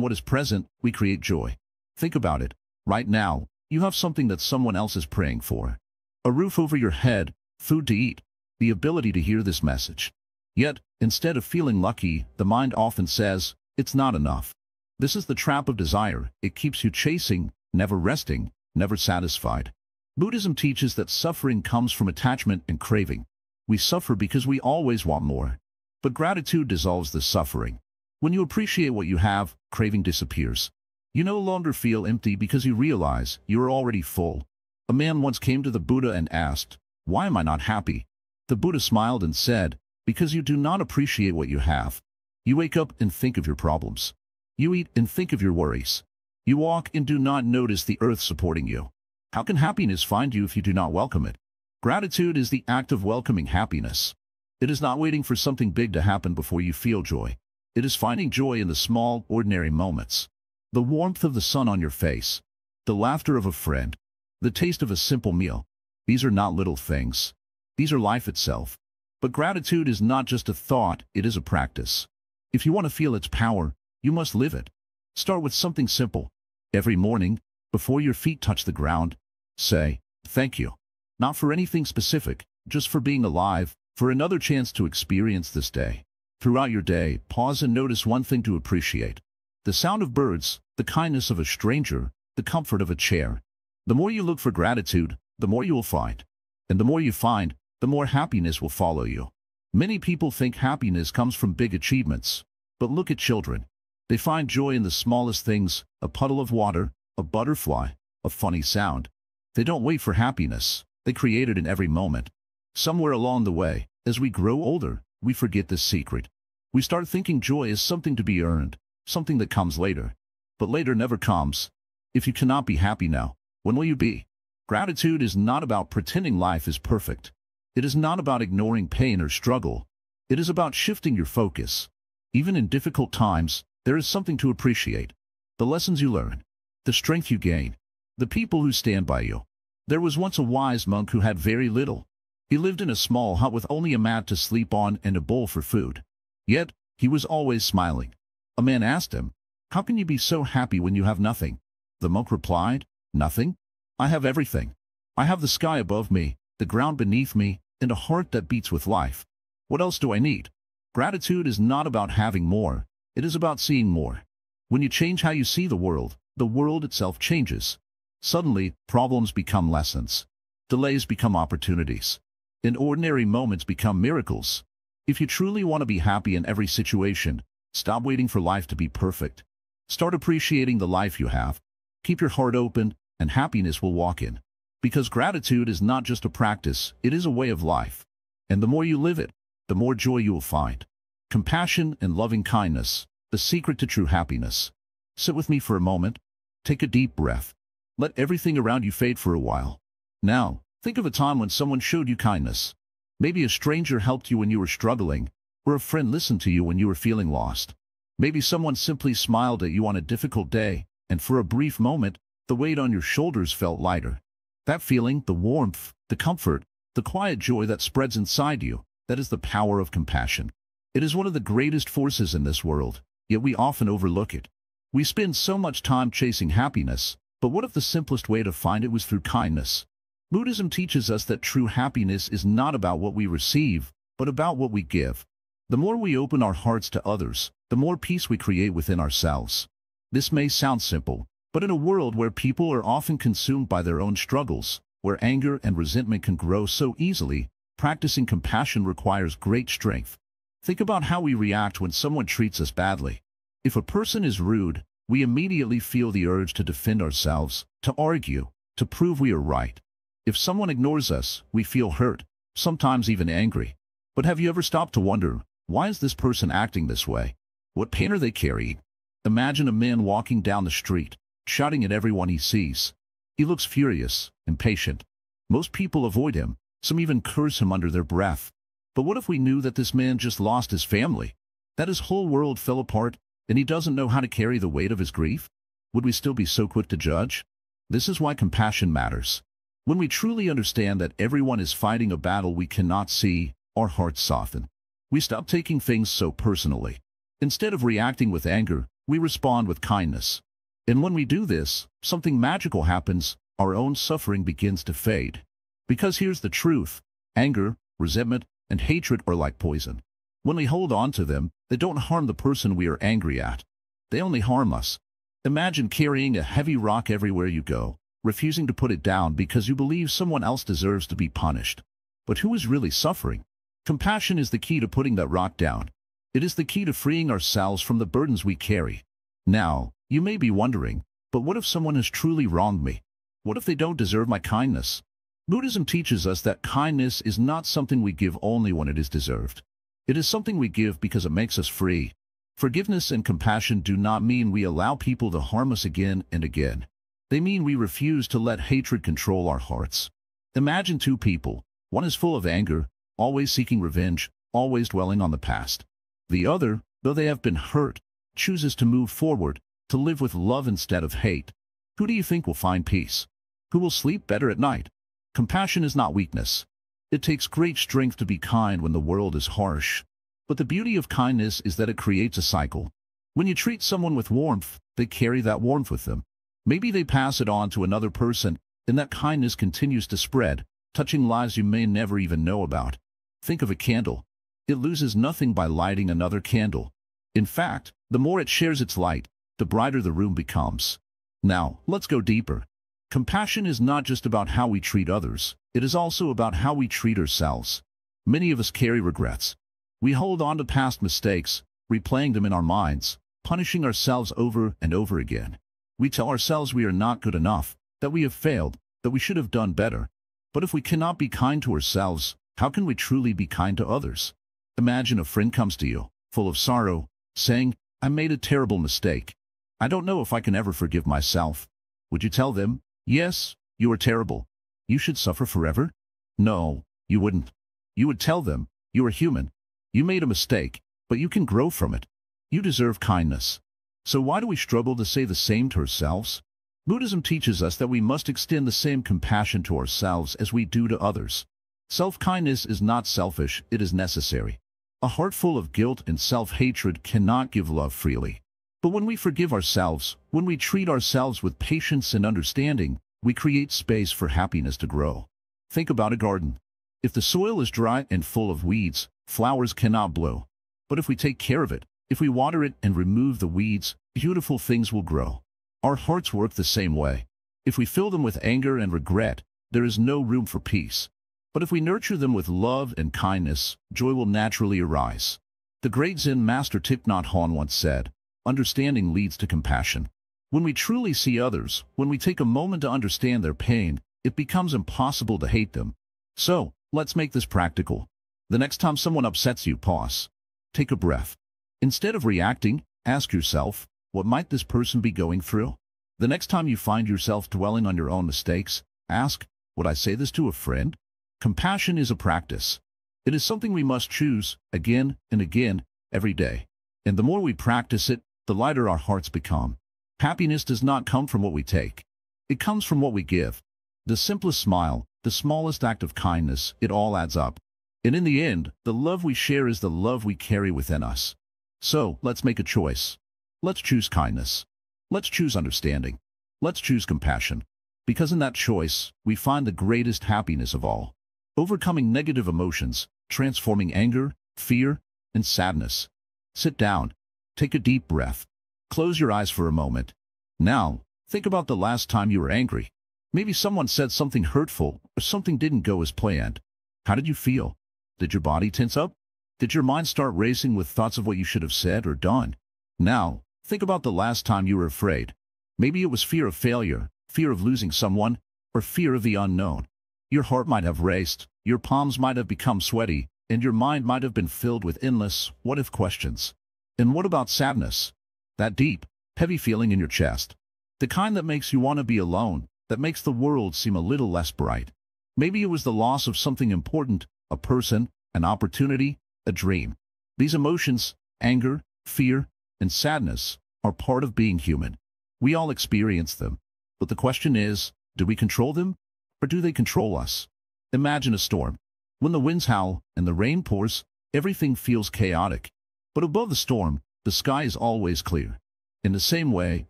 what is present, we create joy. Think about it. Right now, you have something that someone else is praying for. A roof over your head, food to eat, the ability to hear this message. Yet, instead of feeling lucky, the mind often says, it's not enough. This is the trap of desire. It keeps you chasing, never resting, never satisfied. Buddhism teaches that suffering comes from attachment and craving. We suffer because we always want more. But gratitude dissolves this suffering. When you appreciate what you have, craving disappears. You no longer feel empty because you realize you are already full. A man once came to the Buddha and asked, "Why am I not happy?" The Buddha smiled and said, "Because you do not appreciate what you have. You wake up and think of your problems. You eat and think of your worries. You walk and do not notice the earth supporting you. How can happiness find you if you do not welcome it?" Gratitude is the act of welcoming happiness. It is not waiting for something big to happen before you feel joy. It is finding joy in the small, ordinary moments. The warmth of the sun on your face. The laughter of a friend. The taste of a simple meal. These are not little things. These are life itself. But gratitude is not just a thought, it is a practice. If you want to feel its power, you must live it. Start with something simple. Every morning, before your feet touch the ground, say, "Thank you." Not for anything specific, just for being alive, for another chance to experience this day. Throughout your day, pause and notice one thing to appreciate. The sound of birds, the kindness of a stranger, the comfort of a chair. The more you look for gratitude, the more you will find. And the more you find, the more happiness will follow you. Many people think happiness comes from big achievements. But look at children. They find joy in the smallest things, a puddle of water, a butterfly, a funny sound. They don't wait for happiness. They create it in every moment. Somewhere along the way, as we grow older, we forget this secret. We start thinking joy is something to be earned, something that comes later. But later never comes. If you cannot be happy now, when will you be? Gratitude is not about pretending life is perfect. It is not about ignoring pain or struggle. It is about shifting your focus. Even in difficult times, there is something to appreciate. The lessons you learn, the strength you gain, the people who stand by you. There was once a wise monk who had very little. He lived in a small hut with only a mat to sleep on and a bowl for food. Yet, he was always smiling. A man asked him, "How can you be so happy when you have nothing?" The monk replied, "Nothing? I have everything. I have the sky above me, the ground beneath me, and a heart that beats with life. What else do I need?" Gratitude is not about having more. It is about seeing more. When you change how you see the world itself changes. Suddenly, problems become lessons. Delays become opportunities. And ordinary moments become miracles. If you truly want to be happy in every situation, stop waiting for life to be perfect. Start appreciating the life you have. Keep your heart open, and happiness will walk in. Because gratitude is not just a practice, it is a way of life. And the more you live it, the more joy you will find. Compassion and loving kindness, the secret to true happiness. Sit with me for a moment. Take a deep breath. Let everything around you fade for a while. Now, think of a time when someone showed you kindness. Maybe a stranger helped you when you were struggling, or a friend listened to you when you were feeling lost. Maybe someone simply smiled at you on a difficult day, and for a brief moment, the weight on your shoulders felt lighter. That feeling, the warmth, the comfort, the quiet joy that spreads inside you, that is the power of compassion. It is one of the greatest forces in this world, yet we often overlook it. We spend so much time chasing happiness, but what if the simplest way to find it was through kindness? Buddhism teaches us that true happiness is not about what we receive, but about what we give. The more we open our hearts to others, the more peace we create within ourselves. This may sound simple, but in a world where people are often consumed by their own struggles, where anger and resentment can grow so easily, practicing compassion requires great strength. Think about how we react when someone treats us badly. If a person is rude, we immediately feel the urge to defend ourselves, to argue, to prove we are right. If someone ignores us, we feel hurt, sometimes even angry. But have you ever stopped to wonder, why is this person acting this way? What pain are they carrying? Imagine a man walking down the street, shouting at everyone he sees. He looks furious, impatient. Most people avoid him, some even curse him under their breath. But what if we knew that this man just lost his family? That his whole world fell apart, and he doesn't know how to carry the weight of his grief? Would we still be so quick to judge? This is why compassion matters. When we truly understand that everyone is fighting a battle we cannot see, our hearts soften. We stop taking things so personally. Instead of reacting with anger, we respond with kindness. And when we do this, something magical happens. Our own suffering begins to fade. Because here's the truth. Anger, resentment, and hatred are like poison. When we hold on to them, they don't harm the person we are angry at. They only harm us. Imagine carrying a heavy rock everywhere you go, refusing to put it down because you believe someone else deserves to be punished. But who is really suffering? Compassion is the key to putting that rock down. It is the key to freeing ourselves from the burdens we carry. Now, you may be wondering, but what if someone has truly wronged me? What if they don't deserve my kindness? Buddhism teaches us that kindness is not something we give only when it is deserved. It is something we give because it makes us free. Forgiveness and compassion do not mean we allow people to harm us again and again. They mean we refuse to let hatred control our hearts. Imagine two people. One is full of anger, always seeking revenge, always dwelling on the past. The other, though they have been hurt, chooses to move forward, to live with love instead of hate. Who do you think will find peace? Who will sleep better at night? Compassion is not weakness. It takes great strength to be kind when the world is harsh. But the beauty of kindness is that it creates a cycle. When you treat someone with warmth, they carry that warmth with them. Maybe they pass it on to another person, and that kindness continues to spread, touching lives you may never even know about. Think of a candle. It loses nothing by lighting another candle. In fact, the more it shares its light, the brighter the room becomes. Now, let's go deeper. Compassion is not just about how we treat others, it is also about how we treat ourselves. Many of us carry regrets. We hold on to past mistakes, replaying them in our minds, punishing ourselves over and over again. We tell ourselves we are not good enough, that we have failed, that we should have done better. But if we cannot be kind to ourselves, how can we truly be kind to others? Imagine a friend comes to you, full of sorrow, saying, "I made a terrible mistake. I don't know if I can ever forgive myself." Would you tell them, "Yes, you are terrible. You should suffer forever"? No, you wouldn't. You would tell them, "You are human. You made a mistake, but you can grow from it. You deserve kindness." So why do we struggle to say the same to ourselves? Buddhism teaches us that we must extend the same compassion to ourselves as we do to others. Self-kindness is not selfish, it is necessary. A heart full of guilt and self-hatred cannot give love freely. But when we forgive ourselves, when we treat ourselves with patience and understanding, we create space for happiness to grow. Think about a garden. If the soil is dry and full of weeds, flowers cannot blow. But if we take care of it, if we water it and remove the weeds, beautiful things will grow. Our hearts work the same way. If we fill them with anger and regret, there is no room for peace. But if we nurture them with love and kindness, joy will naturally arise. The great Zen master Thich Nhat Hanh once said, "Understanding leads to compassion." When we truly see others, when we take a moment to understand their pain, it becomes impossible to hate them. So, let's make this practical. The next time someone upsets you, pause. Take a breath. Instead of reacting, ask yourself, what might this person be going through? The next time you find yourself dwelling on your own mistakes, ask, would I say this to a friend? Compassion is a practice. It is something we must choose, again and again, every day. And the more we practice it, the lighter our hearts become. Happiness does not come from what we take. It comes from what we give. The simplest smile, the smallest act of kindness, it all adds up. And in the end, the love we share is the love we carry within us. So, let's make a choice. Let's choose kindness. Let's choose understanding. Let's choose compassion. Because in that choice, we find the greatest happiness of all. Overcoming negative emotions, transforming anger, fear, and sadness. Sit down. Take a deep breath. Close your eyes for a moment. Now, think about the last time you were angry. Maybe someone said something hurtful, or something didn't go as planned. How did you feel? Did your body tense up? Did your mind start racing with thoughts of what you should have said or done? Now, think about the last time you were afraid. Maybe it was fear of failure, fear of losing someone, or fear of the unknown. Your heart might have raced, your palms might have become sweaty, and your mind might have been filled with endless what-if questions. And what about sadness? That deep, heavy feeling in your chest. The kind that makes you want to be alone, that makes the world seem a little less bright. Maybe it was the loss of something important, a person, an opportunity, a dream. These emotions, anger, fear, and sadness, are part of being human. We all experience them. But the question is, do we control them, or do they control us? Imagine a storm. When the winds howl and the rain pours, Everything feels chaotic. But above the storm, the sky is always clear. In the same way,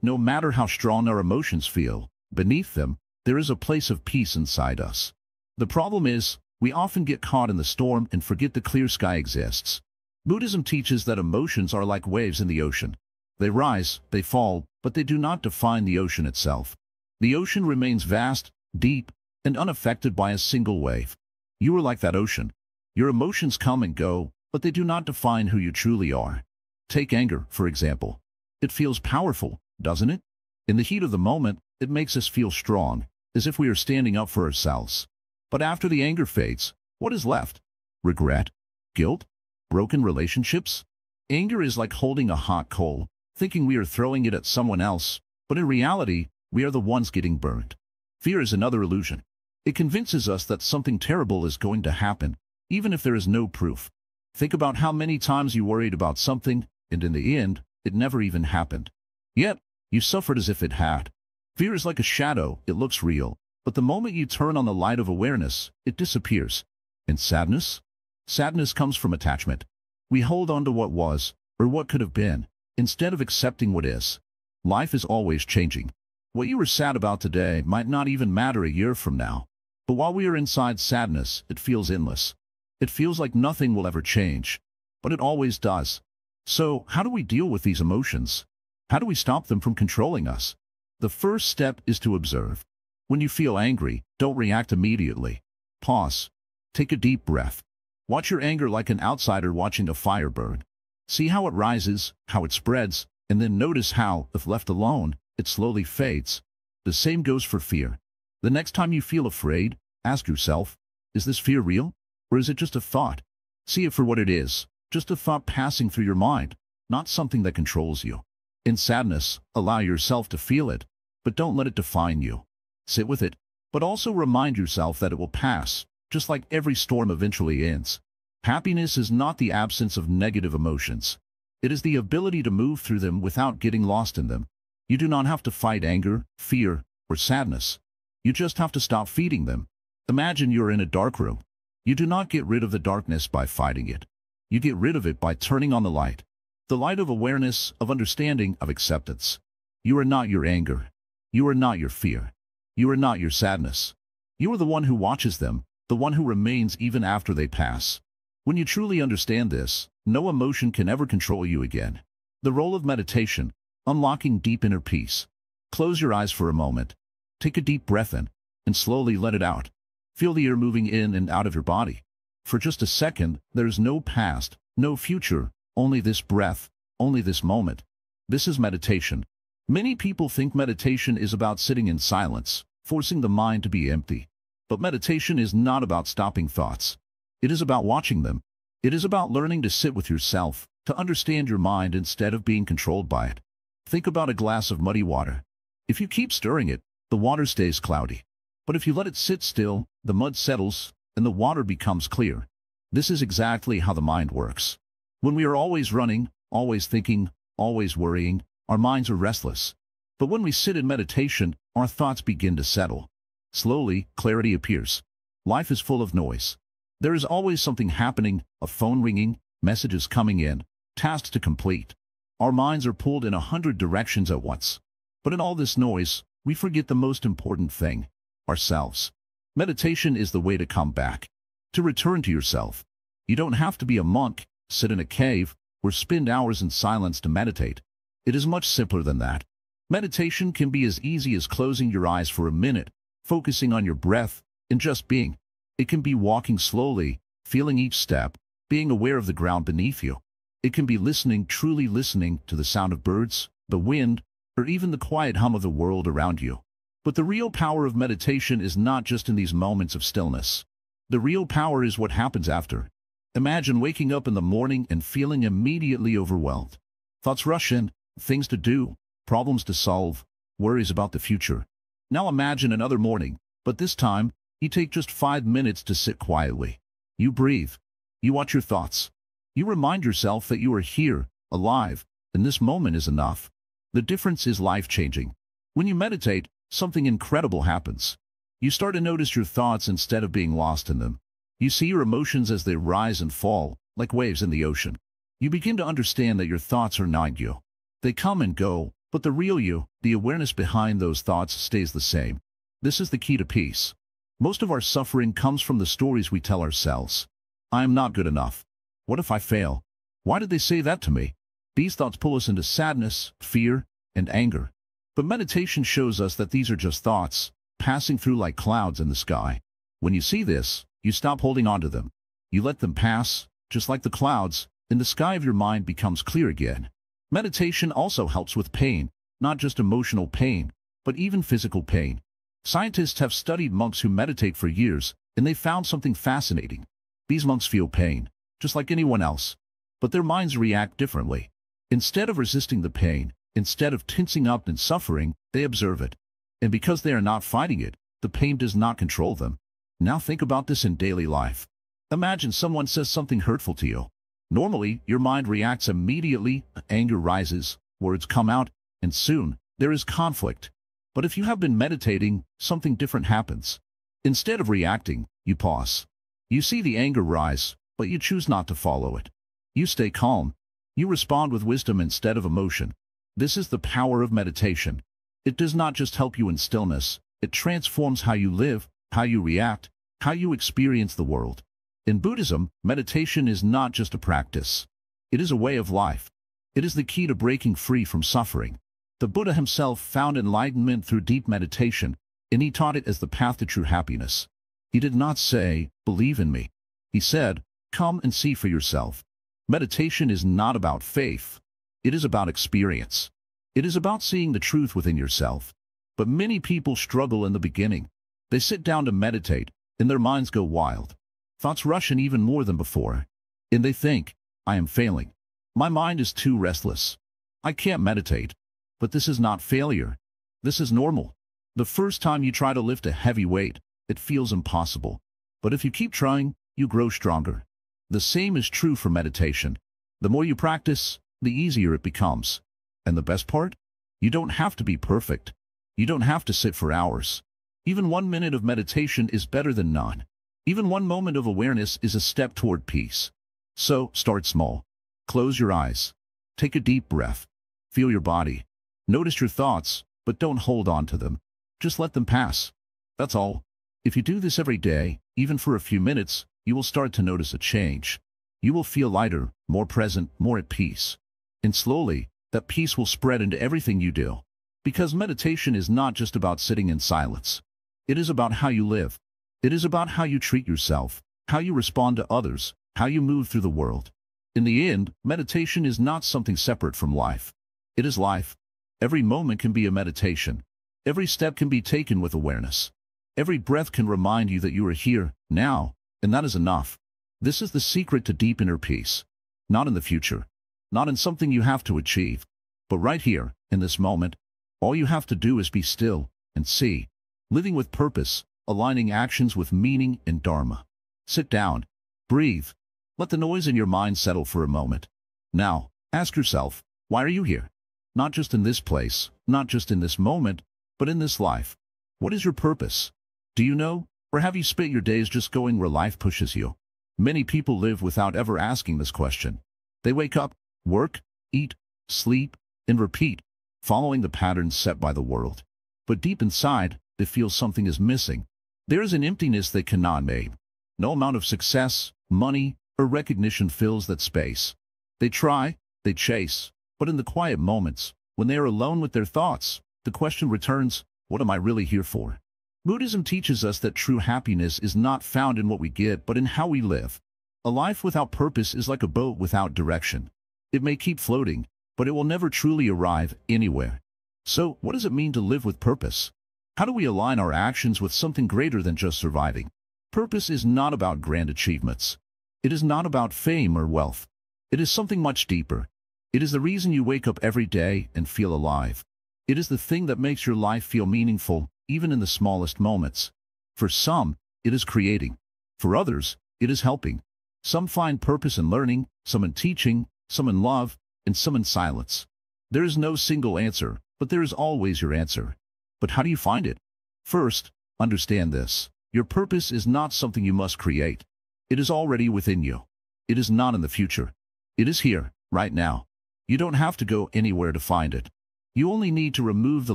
no matter how strong our emotions feel, beneath them, there is a place of peace inside us. The problem is, we often get caught in the storm and forget the clear sky exists. Buddhism teaches that emotions are like waves in the ocean. They rise, they fall, but they do not define the ocean itself. The ocean remains vast, deep, and unaffected by a single wave. You are like that ocean. Your emotions come and go, but they do not define who you truly are. Take anger, for example. It feels powerful, doesn't it? In the heat of the moment, it makes us feel strong, as if we are standing up for ourselves. But after the anger fades, what is left? Regret? Guilt? Broken relationships? Anger is like holding a hot coal, thinking we are throwing it at someone else, but in reality, we are the ones getting burned. Fear is another illusion. It convinces us that something terrible is going to happen, even if there is no proof. Think about how many times you worried about something, and in the end, it never even happened. Yet, you suffered as if it had. Fear is like a shadow, it looks real, but the moment you turn on the light of awareness, it disappears. And sadness? Sadness comes from attachment. We hold on to what was, or what could have been, instead of accepting what is. Life is always changing. What you were sad about today might not even matter a year from now. But while we are inside sadness, it feels endless. It feels like nothing will ever change. But it always does. So, how do we deal with these emotions? How do we stop them from controlling us? The first step is to observe. When you feel angry, don't react immediately. Pause. Take a deep breath. Watch your anger like an outsider watching a fire burn. See how it rises, how it spreads, and then notice how, if left alone, it slowly fades. The same goes for fear. The next time you feel afraid, ask yourself, is this fear real? Or is it just a thought? See it for what it is, just a thought passing through your mind, not something that controls you. In sadness, allow yourself to feel it, but don't let it define you. Sit with it, but also remind yourself that it will pass, just like every storm eventually ends. Happiness is not the absence of negative emotions. It is the ability to move through them without getting lost in them. You do not have to fight anger, fear, or sadness. You just have to stop feeding them. Imagine you're in a dark room. You do not get rid of the darkness by fighting it. You get rid of it by turning on the light. The light of awareness, of understanding, of acceptance. You are not your anger. You are not your fear. You are not your sadness. You are the one who watches them, the one who remains even after they pass. When you truly understand this, no emotion can ever control you again. The role of meditation, unlocking deep inner peace. Close your eyes for a moment. Take a deep breath in, and slowly let it out. Feel the air moving in and out of your body. For just a second, there is no past, no future, only this breath, only this moment. This is meditation. Many people think meditation is about sitting in silence, forcing the mind to be empty. But meditation is not about stopping thoughts. It is about watching them. It is about learning to sit with yourself, to understand your mind instead of being controlled by it. Think about a glass of muddy water. If you keep stirring it, the water stays cloudy. But if you let it sit still, the mud settles, and the water becomes clear. This is exactly how the mind works. When we are always running, always thinking, always worrying, our minds are restless. But when we sit in meditation, our thoughts begin to settle. Slowly, clarity appears. Life is full of noise. There is always something happening, a phone ringing, messages coming in, tasks to complete. Our minds are pulled in 100 directions at once. But in all this noise, we forget the most important thing, ourselves. Meditation is the way to come back, to return to yourself. You don't have to be a monk, sit in a cave, or spend hours in silence to meditate. It is much simpler than that. Meditation can be as easy as closing your eyes for a minute, focusing on your breath, and just being. It can be walking slowly, feeling each step, being aware of the ground beneath you. It can be listening, truly listening to the sound of birds, the wind, or even the quiet hum of the world around you. But the real power of meditation is not just in these moments of stillness. The real power is what happens after. Imagine waking up in the morning and feeling immediately overwhelmed. Thoughts rush in, things to do, problems to solve, worries about the future. Now imagine another morning, but this time, you take just 5 minutes to sit quietly. You breathe. You watch your thoughts. You remind yourself that you are here, alive, and this moment is enough. The difference is life-changing. When you meditate, something incredible happens. You start to notice your thoughts instead of being lost in them. You see your emotions as they rise and fall, like waves in the ocean. You begin to understand that your thoughts are not you. They come and go, but the real you, the awareness behind those thoughts, stays the same. This is the key to peace. Most of our suffering comes from the stories we tell ourselves. I am not good enough. What if I fail? Why did they say that to me? These thoughts pull us into sadness, fear, and anger. But meditation shows us that these are just thoughts, passing through like clouds in the sky. When you see this, you stop holding on to them. You let them pass, just like the clouds, and the sky of your mind becomes clear again. Meditation also helps with pain, not just emotional pain, but even physical pain. Scientists have studied monks who meditate for years, and they found something fascinating. These monks feel pain, just like anyone else, but their minds react differently. Instead of resisting the pain, instead of tensing up and suffering, they observe it. And because they are not fighting it, the pain does not control them. Now think about this in daily life. Imagine someone says something hurtful to you. Normally, your mind reacts immediately, anger rises, words come out, and soon, there is conflict. But if you have been meditating, something different happens. Instead of reacting, you pause. You see the anger rise, but you choose not to follow it. You stay calm. You respond with wisdom instead of emotion. This is the power of meditation. It does not just help you in stillness, it transforms how you live, how you react, how you experience the world. In Buddhism, meditation is not just a practice. It is a way of life. It is the key to breaking free from suffering. The Buddha himself found enlightenment through deep meditation, and he taught it as the path to true happiness. He did not say, "Believe in me." He said, "Come and see for yourself." Meditation is not about faith. It is about experience. It is about seeing the truth within yourself. But many people struggle in the beginning. They sit down to meditate, and their minds go wild. Thoughts rush in even more than before. And they think, "I am failing. My mind is too restless. I can't meditate." But this is not failure. This is normal. The first time you try to lift a heavy weight, it feels impossible. But if you keep trying, you grow stronger. The same is true for meditation. The more you practice, the easier it becomes. And the best part? You don't have to be perfect. You don't have to sit for hours. Even 1 minute of meditation is better than none. Even 1 moment of awareness is a step toward peace. So, start small. Close your eyes. Take a deep breath. Feel your body. Notice your thoughts, but don't hold on to them. Just let them pass. That's all. If you do this every day, even for a few minutes, you will start to notice a change. You will feel lighter, more present, more at peace. And slowly, that peace will spread into everything you do. Because meditation is not just about sitting in silence. It is about how you live. It is about how you treat yourself, how you respond to others, how you move through the world. In the end, meditation is not something separate from life. It is life. Every moment can be a meditation. Every step can be taken with awareness. Every breath can remind you that you are here, now, and that is enough. This is the secret to deep inner peace. Not in the future. Not in something you have to achieve. But right here, in this moment, all you have to do is be still and see. Living with purpose, aligning actions with meaning and dharma. Sit down. Breathe. Let the noise in your mind settle for a moment. Now, ask yourself, why are you here? Not just in this place, not just in this moment, but in this life. What is your purpose? Do you know, or have you spent your days just going where life pushes you? Many people live without ever asking this question. They wake up, work, eat, sleep, and repeat, following the patterns set by the world. But deep inside, they feel something is missing. There is an emptiness they cannot name. No amount of success, money, or recognition fills that space. They try, they chase, but in the quiet moments, when they are alone with their thoughts, the question returns, what am I really here for? Buddhism teaches us that true happiness is not found in what we get but in how we live. A life without purpose is like a boat without direction. It may keep floating, but it will never truly arrive anywhere. So, what does it mean to live with purpose? How do we align our actions with something greater than just surviving? Purpose is not about grand achievements. It is not about fame or wealth. It is something much deeper. It is the reason you wake up every day and feel alive. It is the thing that makes your life feel meaningful, even in the smallest moments. For some, it is creating. For others, it is helping. Some find purpose in learning, some in teaching, some in love, and some in silence. There is no single answer, but there is always your answer. But how do you find it? First, understand this. Your purpose is not something you must create. It is already within you. It is not in the future. It is here, right now. You don't have to go anywhere to find it. You only need to remove the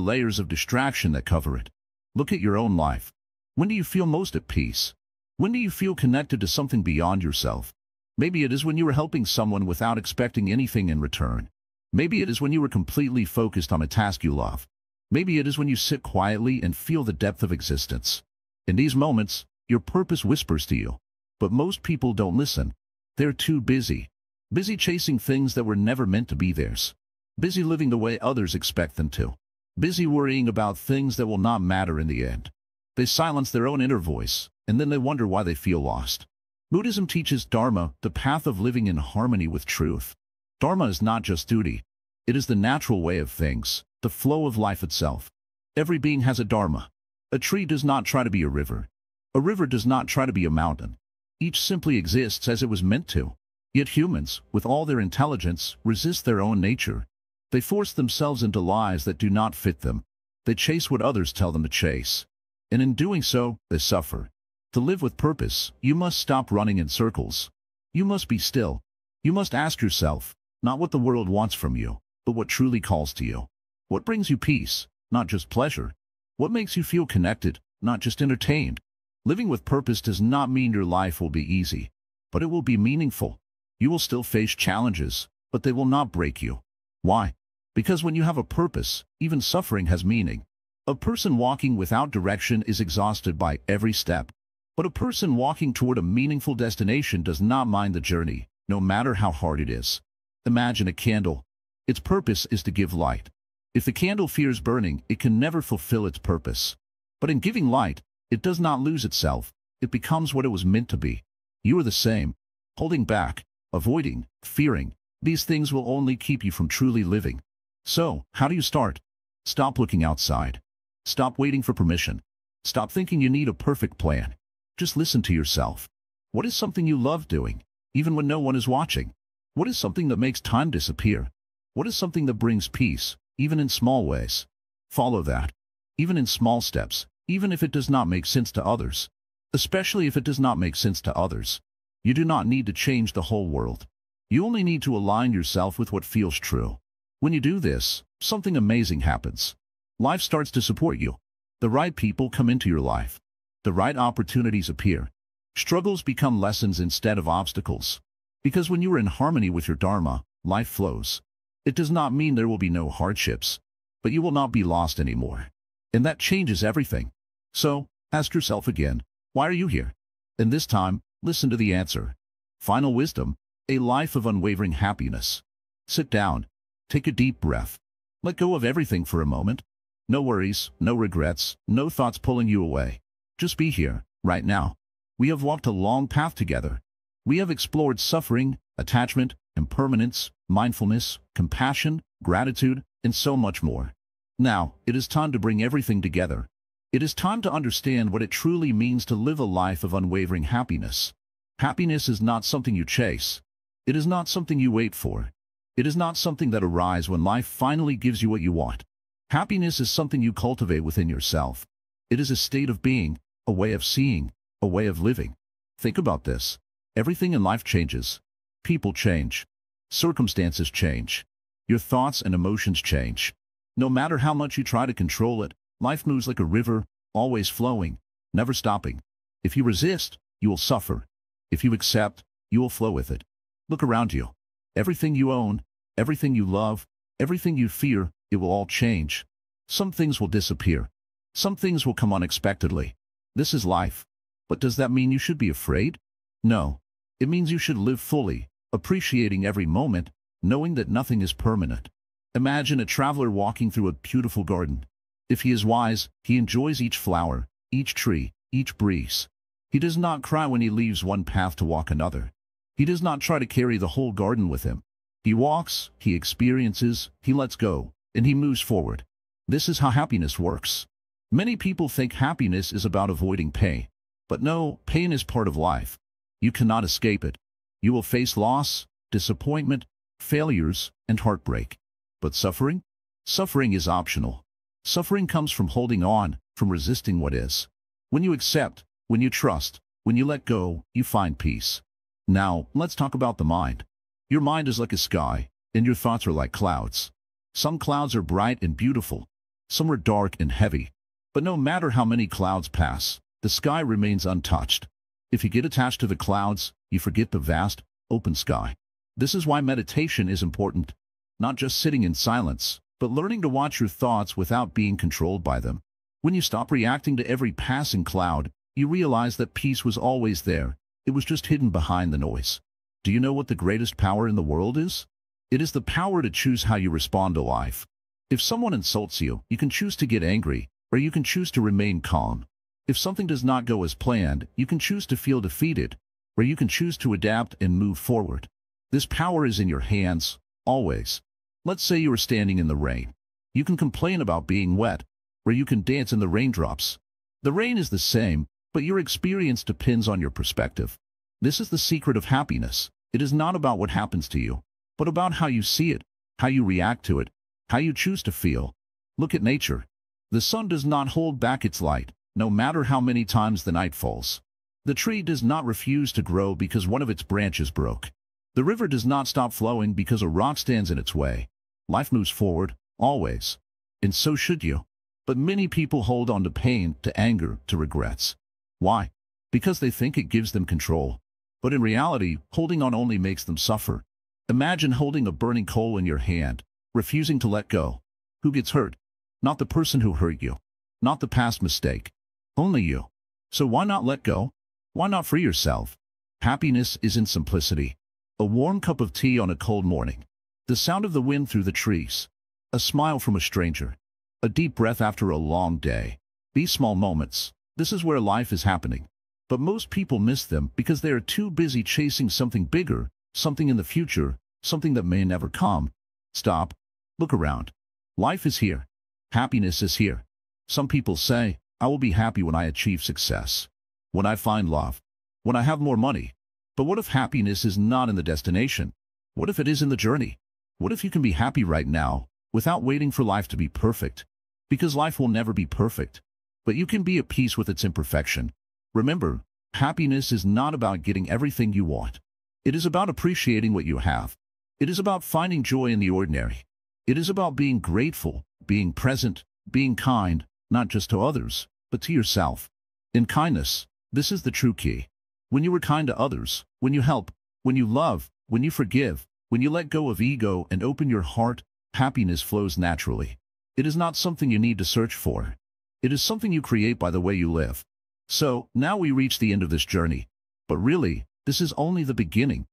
layers of distraction that cover it. Look at your own life. When do you feel most at peace? When do you feel connected to something beyond yourself? Maybe it is when you were helping someone without expecting anything in return. Maybe it is when you were completely focused on a task you love. Maybe it is when you sit quietly and feel the depth of existence. In these moments, your purpose whispers to you. But most people don't listen. They're too busy. Busy chasing things that were never meant to be theirs. Busy living the way others expect them to. Busy worrying about things that will not matter in the end. They silence their own inner voice, and then they wonder why they feel lost. Buddhism teaches Dharma, the path of living in harmony with truth. Dharma is not just duty. It is the natural way of things, the flow of life itself. Every being has a Dharma. A tree does not try to be a river. A river does not try to be a mountain. Each simply exists as it was meant to. Yet humans, with all their intelligence, resist their own nature. They force themselves into lies that do not fit them. They chase what others tell them to chase. And in doing so, they suffer. To live with purpose, you must stop running in circles. You must be still. You must ask yourself, not what the world wants from you, but what truly calls to you. What brings you peace, not just pleasure? What makes you feel connected, not just entertained? Living with purpose does not mean your life will be easy, but it will be meaningful. You will still face challenges, but they will not break you. Why? Because when you have a purpose, even suffering has meaning. A person walking without direction is exhausted by every step. But a person walking toward a meaningful destination does not mind the journey, no matter how hard it is. Imagine a candle. Its purpose is to give light. If the candle fears burning, it can never fulfill its purpose. But in giving light, it does not lose itself. It becomes what it was meant to be. You are the same. Holding back, avoiding, fearing, these things will only keep you from truly living. So, how do you start? Stop looking outside. Stop waiting for permission. Stop thinking you need a perfect plan. Just listen to yourself. What is something you love doing, even when no one is watching? What is something that makes time disappear? What is something that brings peace, even in small ways? Follow that. Even in small steps, even if it does not make sense to others. Especially if it does not make sense to others. You do not need to change the whole world. You only need to align yourself with what feels true. When you do this, something amazing happens. Life starts to support you. The right people come into your life. The right opportunities appear. Struggles become lessons instead of obstacles. Because when you are in harmony with your Dharma, life flows. It does not mean there will be no hardships, but you will not be lost anymore. And that changes everything. So, ask yourself again, why are you here? And this time, listen to the answer. Final wisdom, a life of unwavering happiness. Sit down. Take a deep breath. Let go of everything for a moment. No worries, no regrets, no thoughts pulling you away. Just be here, right now. We have walked a long path together. We have explored suffering, attachment, impermanence, mindfulness, compassion, gratitude, and so much more. Now, it is time to bring everything together. It is time to understand what it truly means to live a life of unwavering happiness. Happiness is not something you chase. It is not something you wait for. It is not something that arises when life finally gives you what you want. Happiness is something you cultivate within yourself. It is a state of being, a way of seeing, a way of living. Think about this. Everything in life changes. People change. Circumstances change. Your thoughts and emotions change. No matter how much you try to control it, life moves like a river, always flowing, never stopping. If you resist, you will suffer. If you accept, you will flow with it. Look around you. Everything you own, everything you love, everything you fear, it will all change. Some things will disappear. Some things will come unexpectedly. This is life. But does that mean you should be afraid? No. It means you should live fully, appreciating every moment, knowing that nothing is permanent. Imagine a traveler walking through a beautiful garden. If he is wise, he enjoys each flower, each tree, each breeze. He does not cry when he leaves one path to walk another. He does not try to carry the whole garden with him. He walks, he experiences, he lets go, and he moves forward. This is how happiness works. Many people think happiness is about avoiding pain. But no, pain is part of life. You cannot escape it. You will face loss, disappointment, failures, and heartbreak. But suffering? Suffering is optional. Suffering comes from holding on, from resisting what is. When you accept, when you trust, when you let go, you find peace. Now, let's talk about the mind. Your mind is like a sky, and your thoughts are like clouds. Some clouds are bright and beautiful. Some are dark and heavy. But no matter how many clouds pass, the sky remains untouched. If you get attached to the clouds, you forget the vast, open sky. This is why meditation is important. Not just sitting in silence, but learning to watch your thoughts without being controlled by them. When you stop reacting to every passing cloud, you realize that peace was always there. It was just hidden behind the noise. Do you know what the greatest power in the world is? It is the power to choose how you respond to life. If someone insults you, you can choose to get angry, or you can choose to remain calm. If something does not go as planned, you can choose to feel defeated, or you can choose to adapt and move forward. This power is in your hands, always. Let's say you are standing in the rain. You can complain about being wet, or you can dance in the raindrops. The rain is the same, but your experience depends on your perspective. This is the secret of happiness. It is not about what happens to you, but about how you see it, how you react to it, how you choose to feel. Look at nature. The sun does not hold back its light, no matter how many times the night falls. The tree does not refuse to grow because one of its branches broke. The river does not stop flowing because a rock stands in its way. Life moves forward, always. And so should you. But many people hold on to pain, to anger, to regrets. Why? Because they think it gives them control. But in reality, holding on only makes them suffer. Imagine holding a burning coal in your hand, refusing to let go. Who gets hurt? Not the person who hurt you. Not the past mistake. Only you. So why not let go? Why not free yourself? Happiness is in simplicity. A warm cup of tea on a cold morning. The sound of the wind through the trees. A smile from a stranger. A deep breath after a long day. These small moments. This is where life is happening. But most people miss them because they are too busy chasing something bigger, something in the future, something that may never come. Stop. Look around. Life is here. Happiness is here. Some people say, I will be happy when I achieve success, when I find love, when I have more money. But what if happiness is not in the destination? What if it is in the journey? What if you can be happy right now, without waiting for life to be perfect? Because life will never be perfect. But you can be at peace with its imperfection. Remember, happiness is not about getting everything you want. It is about appreciating what you have. It is about finding joy in the ordinary. It is about being grateful, being present, being kind, not just to others, but to yourself. In kindness, this is the true key. When you are kind to others, when you help, when you love, when you forgive, when you let go of ego and open your heart, happiness flows naturally. It is not something you need to search for. It is something you create by the way you live. So, now we reach the end of this journey. But really, this is only the beginning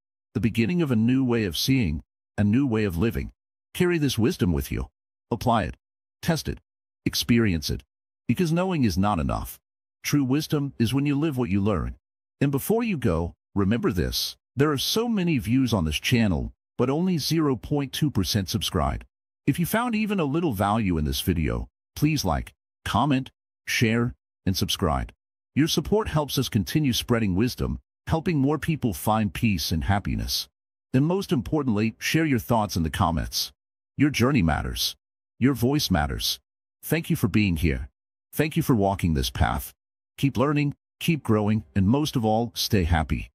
of a new way of seeing, a new way of living. Carry this wisdom with you. Apply it. Test it. Experience it. Because knowing is not enough. True wisdom is when you live what you learn. And before you go, remember this. There are so many views on this channel, but only 0.2% subscribed. If you found even a little value in this video, please like, comment, share, and subscribe. Your support helps us continue spreading wisdom, helping more people find peace and happiness. And most importantly, share your thoughts in the comments. Your journey matters. Your voice matters. Thank you for being here. Thank you for walking this path. Keep learning, keep growing, and most of all, stay happy.